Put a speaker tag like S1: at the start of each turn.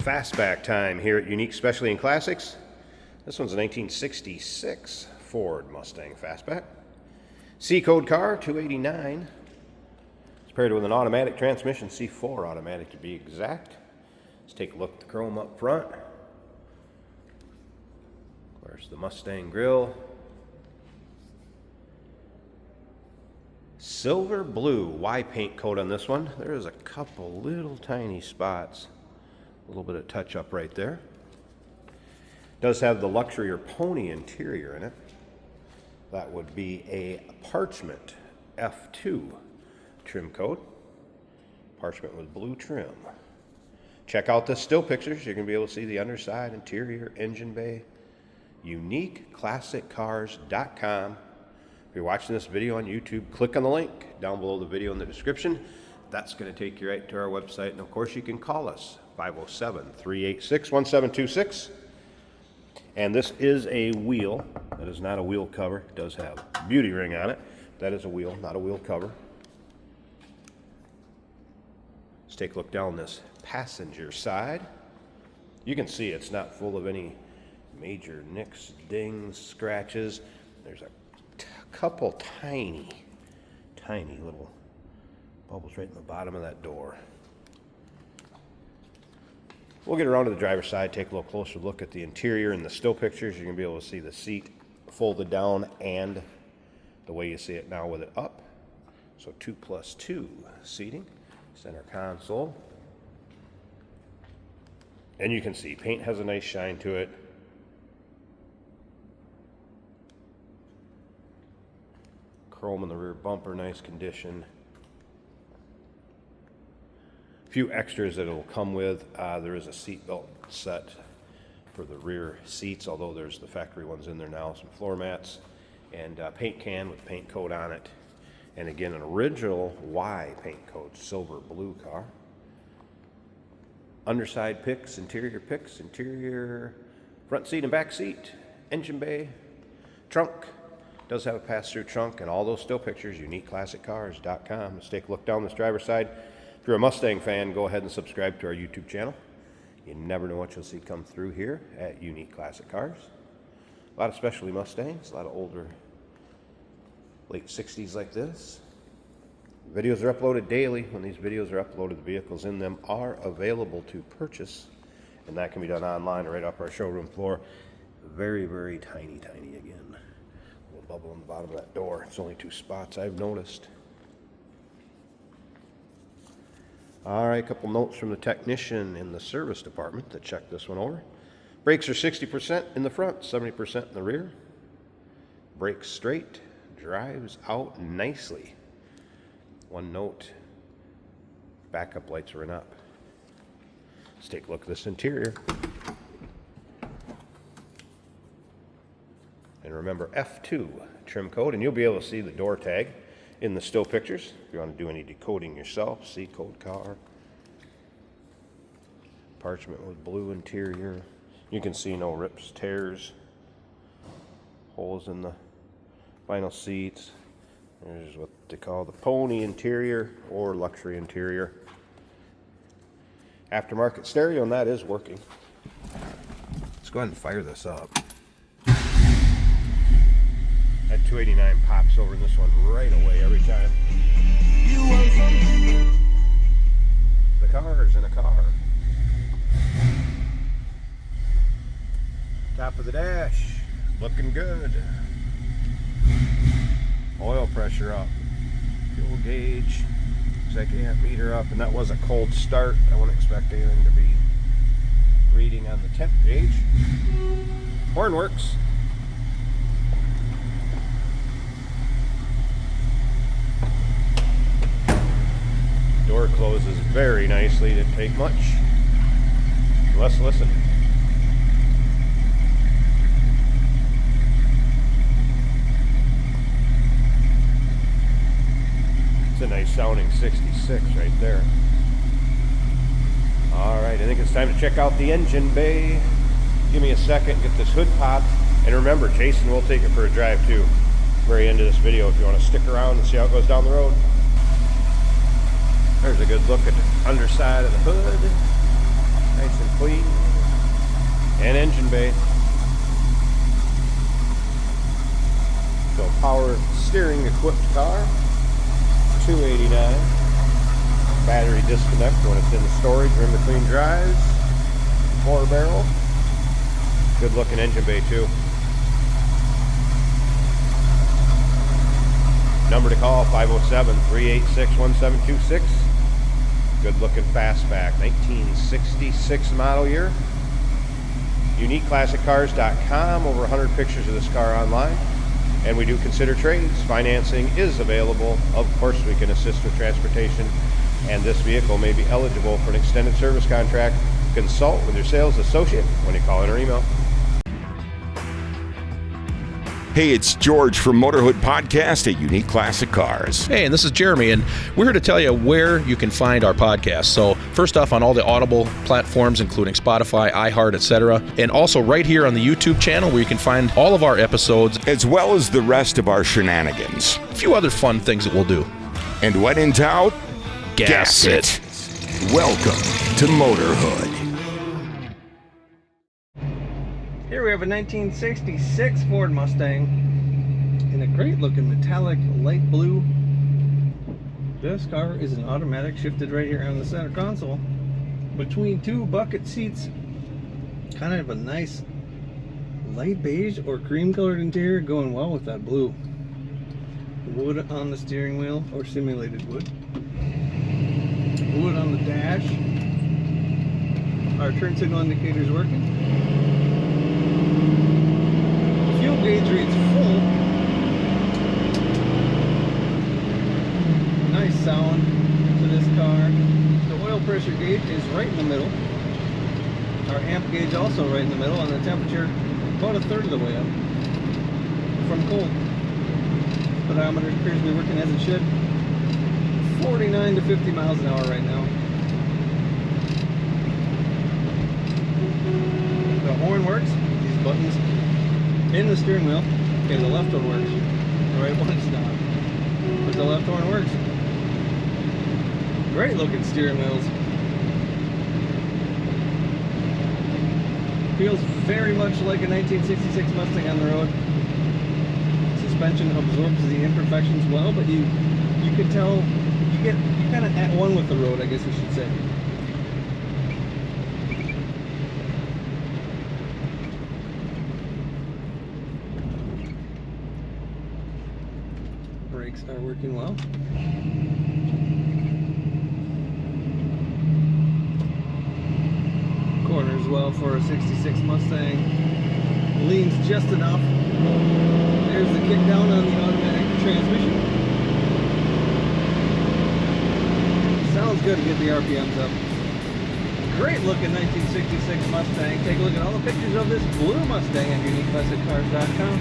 S1: Fastback time here at Unique Specialty and Classics. This one's a 1966 Ford Mustang Fastback. C-code car, 289. It's paired with an automatic transmission, C4 automatic to be exact. Let's take a look at the chrome up front. Of course, the Mustang grille. Silver blue Y paint coat on this one. There is a couple little tiny spots. A little bit of touch up right there. Does have the luxury or pony interior in it. That would be a parchment F2 trim coat. Parchment with blue trim. Check out the still pictures. You're going to be able to see the underside, interior, engine bay. UniqueClassicCars.com. If you're watching this video on YouTube, click on the link down below the video in the description. That's going to take you right to our website. And of course, you can call us, 507-386-1726. And this is a wheel. That is not a wheel cover. It does have a beauty ring on it. That is a wheel, not a wheel cover. Let's take a look down this passenger side. You can see it's not full of any major nicks, dings, scratches. There's a couple tiny little bubbles right in the bottom of that door. We'll get around to the driver's side, take a little closer look at the interior and the still pictures. You're going to be able to see the seat folded down and the way you see it now with it up. So 2+2 seating, center console. And you can see paint has a nice shine to it. Chrome in the rear bumper, nice condition. A few extras that it'll come with. There is a seat belt set for the rear seats, although there's the factory ones in there now, some floor mats, and a paint can with paint coat on it. And again, an original Y paint coat, silver blue car. Underside picks, interior, front seat and back seat, engine bay, trunk. Does have a pass-through trunk, and all those still pictures, UniqueClassicCars.com. Let's take a look down this driver's side. If you're a Mustang fan, go ahead and subscribe to our YouTube channel. You never know what you'll see come through here at Unique Classic Cars. A lot of specialty Mustangs, a lot of older, late 60s like this. Videos are uploaded daily. When these videos are uploaded, the vehicles in them are available to purchase, and that can be done online or right up our showroom floor. Very, very tiny again. Bubble in the bottom of that door. It's only 2 spots I've noticed. All right, a couple notes from the technician in the service department that checked this one over. Brakes are 60% in the front, 70% in the rear. Brakes straight, drives out nicely. One note, backup lights are up. Let's take a look at this interior. And remember, F2 trim coat, and you'll be able to see the door tag in the still pictures if you want to do any decoding yourself. C-code car. Parchment with blue interior. You can see no rips, tears, holes in the vinyl seats. There's what they call the pony interior or luxury interior. Aftermarket stereo, and that is working. Let's go ahead and fire this up. That 289 pops over in this one right away every time. The car's in a car. Top of the dash, looking good. Oil pressure up. Fuel gauge, looks like amp meter up, and that was a cold start. I wouldn't expect anything to be reading on the temp gauge. Horn works. Door closes very nicely, didn't take much. Let's listen. It's a nice sounding 66 right there. Alright, I think it's time to check out the engine bay. Give me a second, get this hood popped. And remember, Jason will take it for a drive too. Very end of this video if you want to stick around and see how it goes down the road. There's a good look at the underside of the hood. Nice and clean. And engine bay. So power steering equipped car. $289. Battery disconnect when it's in the storage. Rim to clean drives. 4-barrel. Good looking engine bay too. Number to call, 507-386-1726. Good looking Fastback, 1966 model year. UniqueClassicCars.com, over 100 pictures of this car online. And we do consider trades. Financing is available. Of course, we can assist with transportation. And this vehicle may be eligible for an extended service contract. Consult with your sales associate when you call in or email.
S2: Hey, it's George from Motorhood Podcast at Unique Classic Cars.
S3: Hey, and this is Jeremy, and we're here to tell you where you can find our podcast. So first off, on all the Audible platforms, including Spotify, iHeart, etc., and also right here on the YouTube channel where you can find all of our episodes,
S2: as well as the rest of our shenanigans.
S3: A few other fun things that we'll do.
S2: And when in doubt,
S3: gas it.
S2: Welcome to Motorhood.
S4: Here we have a 1966 Ford Mustang in a great looking metallic light blue. This car is an automatic, shifted right here on the center console between two bucket seats. Kind of a nice light beige or cream colored interior going well with that blue. Wood on the steering wheel, or simulated wood. Wood on the dash. Our turn signal indicator is working. Fuel gauge reads full. Nice sound to this car. The oil pressure gauge is right in the middle. Our amp gauge also right in the middle, and the temperature about a third of the way up from cold. Speedometer appears to be working as it should. 49 to 50 miles an hour right now. The horn works. These buttons in the steering wheel. Okay, the left one works. The right one's not. But the left horn works. Great looking steering wheels. Feels very much like a 1966 Mustang on the road. Suspension absorbs the imperfections well, but you can tell you're kind of at one with the road, I guess we should say. Brakes are working well. Corners well for a 66 Mustang. Leans just enough. There's the kick down on the automatic transmission. Sounds good to get the RPMs up. Great looking 1966 Mustang. Take a look at all the pictures of this blue Mustang at UniqueClassicCars.com.